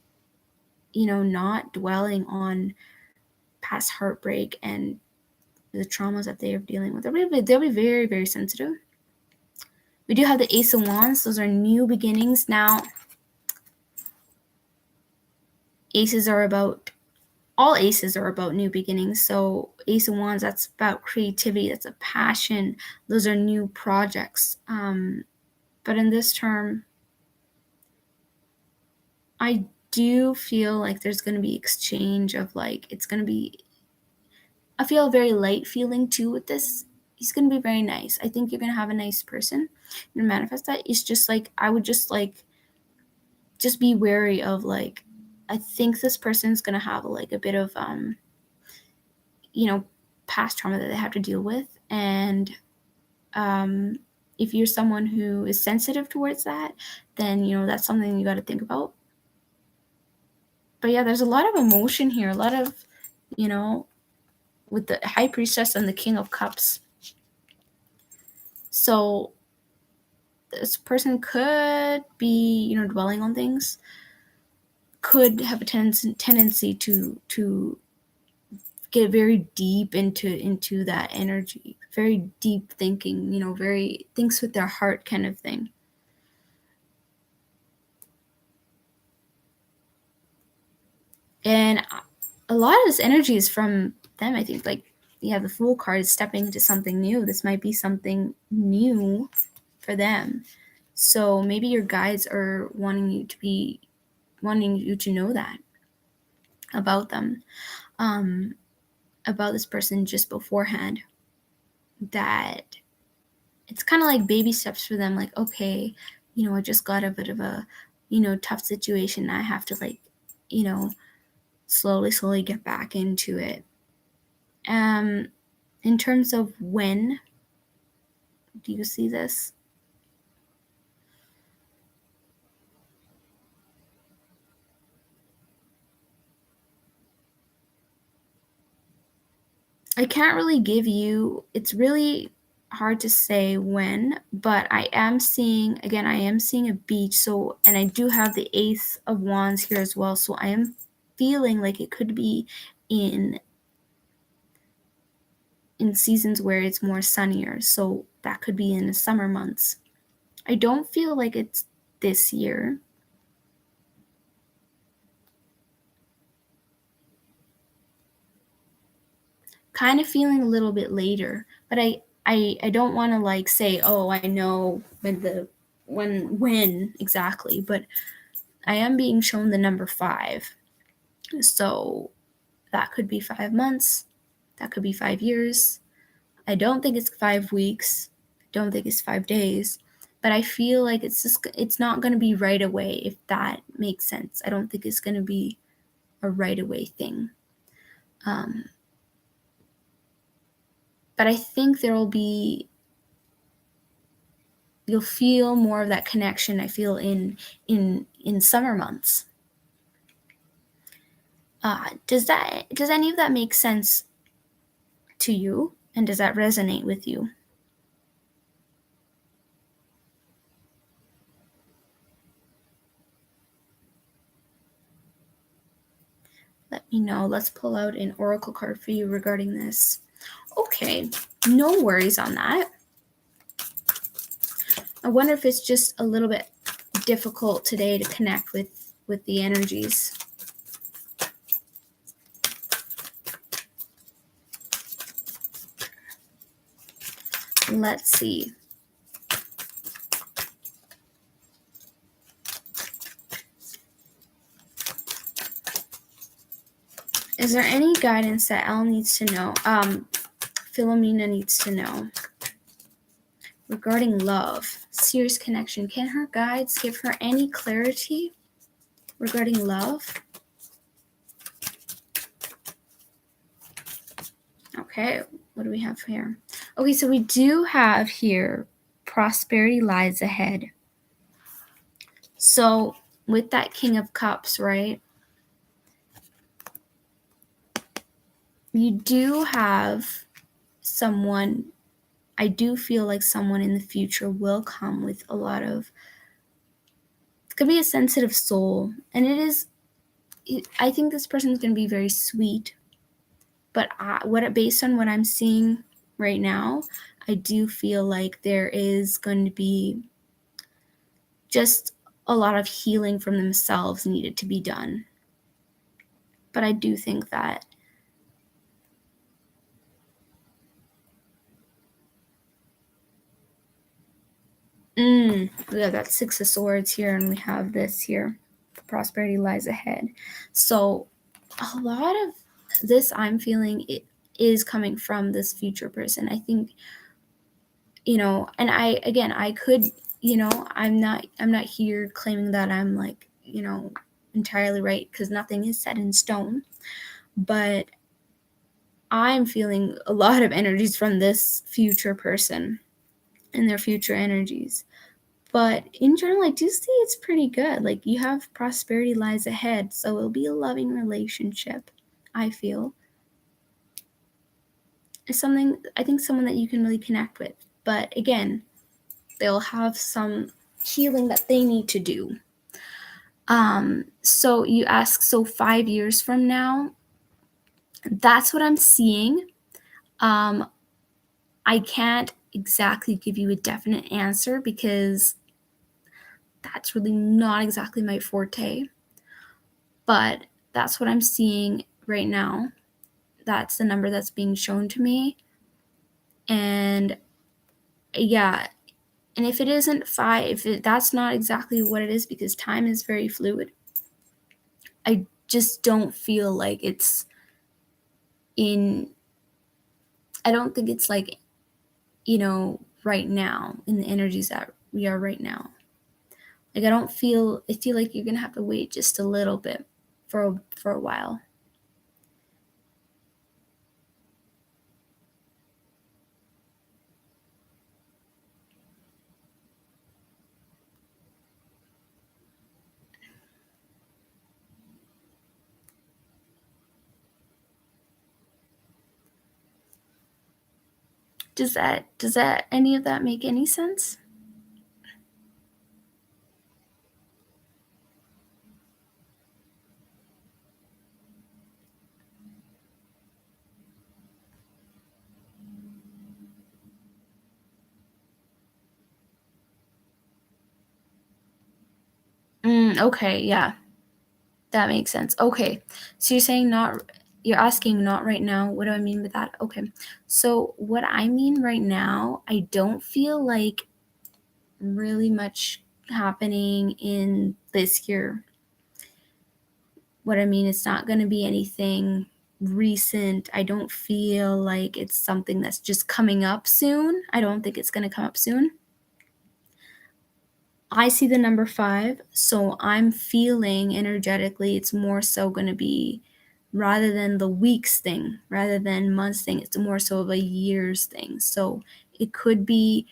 not dwelling on past heartbreak and the traumas that they are dealing with. They'll be very, very sensitive. We do have the Ace of Wands. Those are new beginnings. Now, all aces are about new beginnings. So Ace of Wands, that's about creativity. That's a passion. Those are new projects. But in this term, I do feel like there's going to be exchange of it's going to be, I feel a very light feeling too with this. He's going to be very nice. I think you're going to have a nice person. You're going to manifest that. It's just I would just be wary of I think this person's going to have a bit of, past trauma that they have to deal with. And if you're someone who is sensitive towards that, then, that's something you got to think about. But yeah, there's a lot of emotion here, a lot of, with the High Priestess and the King of Cups. So this person could be, dwelling on things, could have a tendency to get very deep into that energy, very deep thinking, very thinks with their heart kind of thing. And a lot of this energy is from them, I think. You have the Fool card is stepping into something new. This might be something new for them. So maybe your guides are wanting you to know that about them, about this person just beforehand, that it's kind of like baby steps for them. Okay, I just got a bit of a, tough situation. I have to slowly get back into it. In terms of when do you see this? I can't really give you, it's really hard to say when, but I am seeing a beach. So, and I do have the Ace of Wands here as well. So I am feeling like it could be in seasons where it's more sunnier. So that could be in the summer months. I don't feel like it's this year. Kind of feeling a little bit later, but I don't want to say, oh, I know when exactly, but I am being shown the number 5. So that could be 5 months. That could be 5 years. I don't think it's 5 weeks. I don't think it's 5 days. But I feel like it's not going to be right away, if that makes sense. I don't think it's going to be a right away thing. But I think you'll feel more of that connection, I feel, in summer months. Does any of that make sense to you? And does that resonate with you? Let me know. Let's pull out an oracle card for you regarding this. Okay, no worries on that. I wonder if it's just a little bit difficult today to connect with the energies. Let's see. Is there any guidance that Elle needs to know? Philomena needs to know regarding love, serious connection. Can her guides give her any clarity regarding love? Okay, what do we have here? Okay, so we do have here prosperity lies ahead. So with that King of Cups, right? You do have someone, I do feel like someone in the future will come with a lot of, it's going to be a sensitive soul. And I think this person is going to be very sweet. But based on what I'm seeing right now, I do feel like there is going to be just a lot of healing from themselves needed to be done. But I do think that we have that Six of Swords here, and we have this here. Prosperity lies ahead. So a lot of this I'm feeling it is coming from this future person. I think, and I could, I'm not here claiming that I'm like, entirely right, because nothing is set in stone. But I'm feeling a lot of energies from this future person and their future energies. But in general, I do see it's pretty good. Like, you have prosperity lies ahead, so it'll be a loving relationship, I feel. It's something, I think, someone that you can really connect with. But again, they'll have some healing that they need to do. So you ask, so 5 years from now, that's what I'm seeing. I can't exactly give you a definite answer because that's really not exactly my forte. But that's what I'm seeing right now. That's the number that's being shown to me. And yeah, and if it isn't 5, that's not exactly what it is, because time is very fluid. I just don't feel like it's I don't think it's like, right now, in the energies that we are right now. Like, I feel like you're going to have to wait just a little bit for a while. Does that any of that make any sense? Okay, yeah. That makes sense. Okay. So you're asking not right now. What do I mean by that? Okay. So what I mean right now, I don't feel like really much happening in this year. What I mean, it's not going to be anything recent. I don't feel like it's something that's just coming up soon. I don't think it's going to come up soon. I see the number 5, so I'm feeling energetically it's more so going to be, rather than the weeks thing, rather than months thing, it's more so of a years thing. So it could be,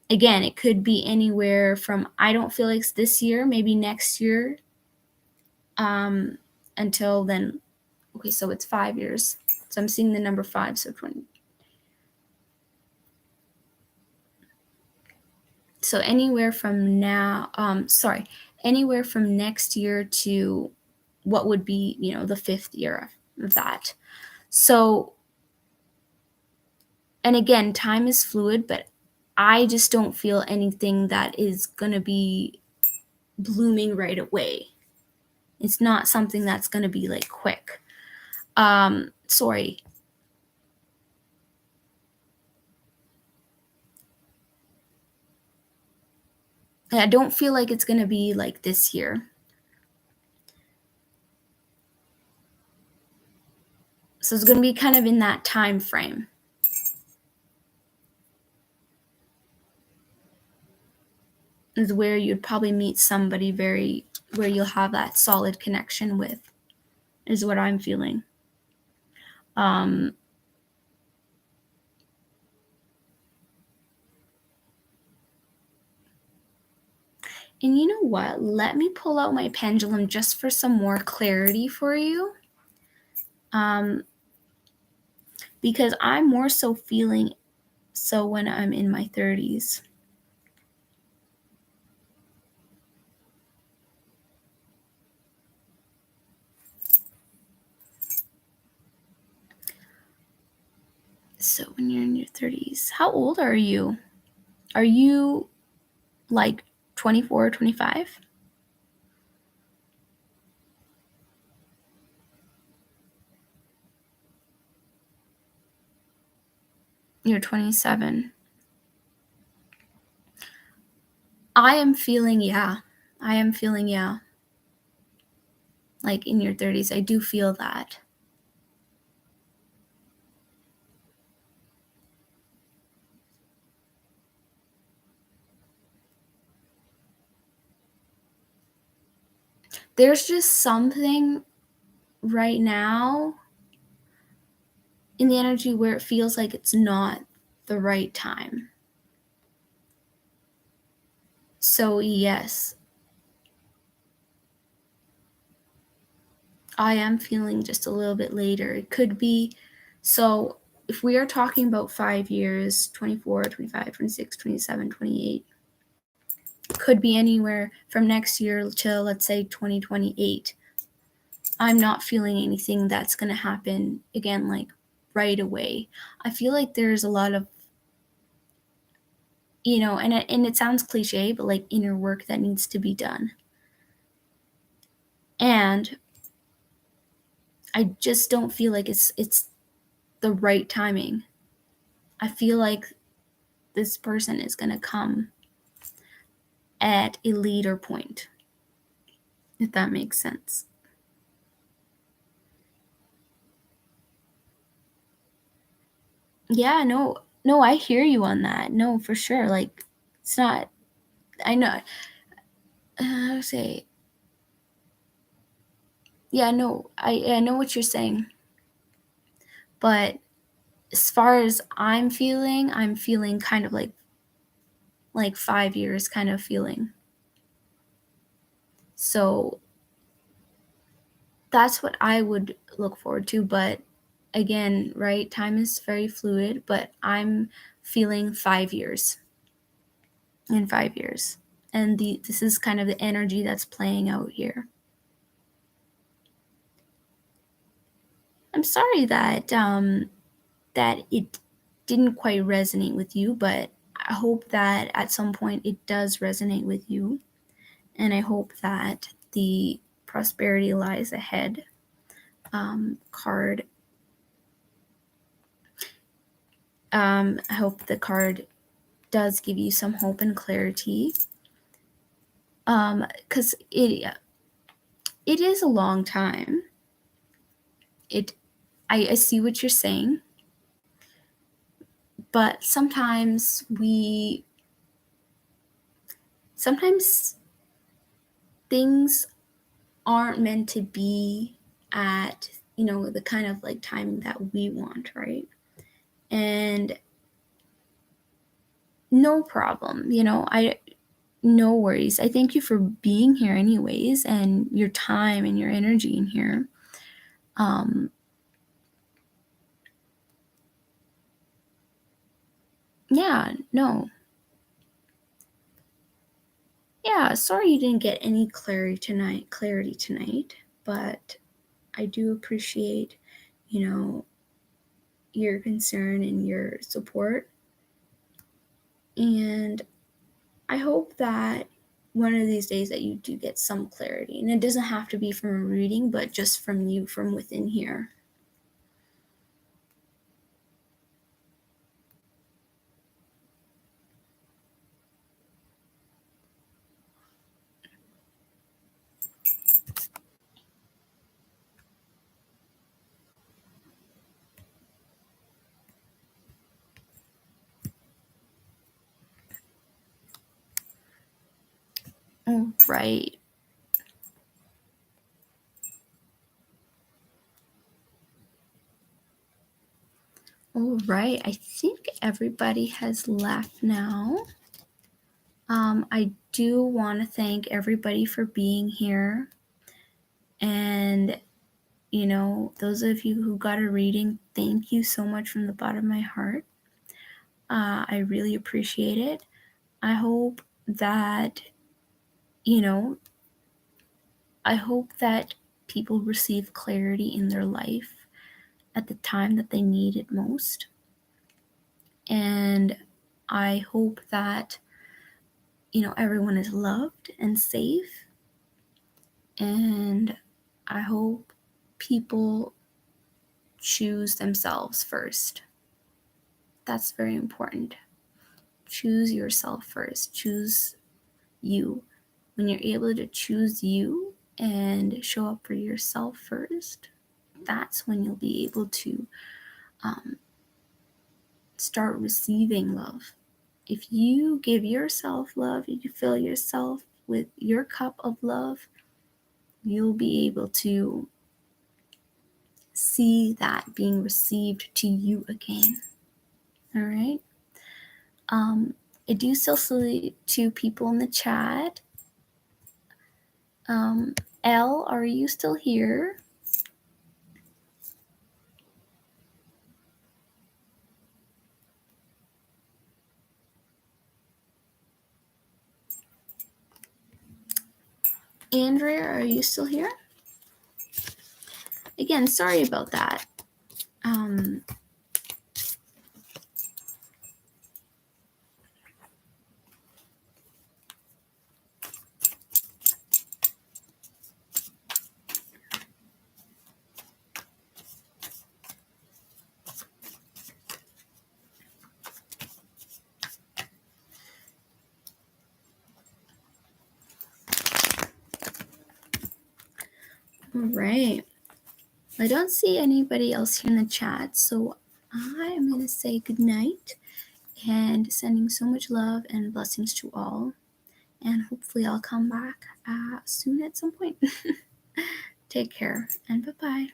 again, it could be anywhere from, I don't feel like it's this year, maybe next year, until then. Okay, so it's 5 years. So I'm seeing the number 5, so 20. So anywhere from next year to what would be, the fifth year of that. So, and again, time is fluid, but I just don't feel anything that is going to be blooming right away. It's not something that's going to be like quick. Sorry. I don't feel like it's going to be like this year. So it's going to be kind of in that time frame. Is where you'd probably meet somebody where you'll have that solid connection with, is what I'm feeling. And you know what? Let me pull out my pendulum just for some more clarity for you. Because I'm more so feeling so when I'm in my 30s. So when you're in your 30s, how old are you? Are you like 24 or 25? You're 27. I am feeling, yeah. Like in your 30s, I do feel that. There's just something right now in the energy where it feels like it's not the right time. So, yes, I am feeling just a little bit later. It could be, so if we are talking about 5 years, 24, 25, 26, 27, 28, could be anywhere from next year till, let's say, 2028. I'm not feeling anything that's going to happen again, like right away. I feel like there's a lot of, and it sounds cliche, but like inner work that needs to be done. And I just don't feel like it's the right timing. I feel like this person is going to come at a later point, if that makes sense. Yeah, no, I hear you on that. No, for sure. Like, it's not, I know, I would say, yeah, no, I know what you're saying. But as far as I'm feeling kind of like 5 years kind of feeling. So that's what I would look forward to. But again, right, time is very fluid, but I'm feeling 5 years in 5 years. And this is kind of the energy that's playing out here. I'm sorry that it didn't quite resonate with you, but I hope that at some point it does resonate with you. And I hope that the prosperity lies ahead card. I hope the card does give you some hope and clarity. Because it is a long time. I see what you're saying, but sometimes things aren't meant to be at the kind of like time that we want, right? And no problem, I no worries. I thank you for being here anyways, and your time and your energy in here. Yeah, no. Yeah, sorry you didn't get any clarity tonight. but I do appreciate, you know, your concern and your support. And I hope that one of these days that you do get some clarity. And it doesn't have to be from a reading, but just from you, from within here. All right. All right. I think everybody has left now. I do want to thank everybody for being here. And, you know, those of you who got a reading, thank you so much from the bottom of my heart. I really appreciate it. I hope that, you know, I hope that people receive clarity in their life at the time that they need it most. And I hope that, you know, everyone is loved and safe. And I hope people choose themselves first. That's very important. Choose yourself first. Choose you. When you're able to choose you and show up for yourself first, that's when you'll be able to start receiving love. If you give yourself love, if you fill yourself with your cup of love, you'll be able to see that being received to you again. All right. I do still see two people in the chat. Elle, are you still here? Andrea, are you still here? Again, sorry about that. All right. I don't see anybody else here in the chat, so I am going to say good night and sending so much love and blessings to all. And hopefully I'll come back soon at some point. Take care and bye-bye.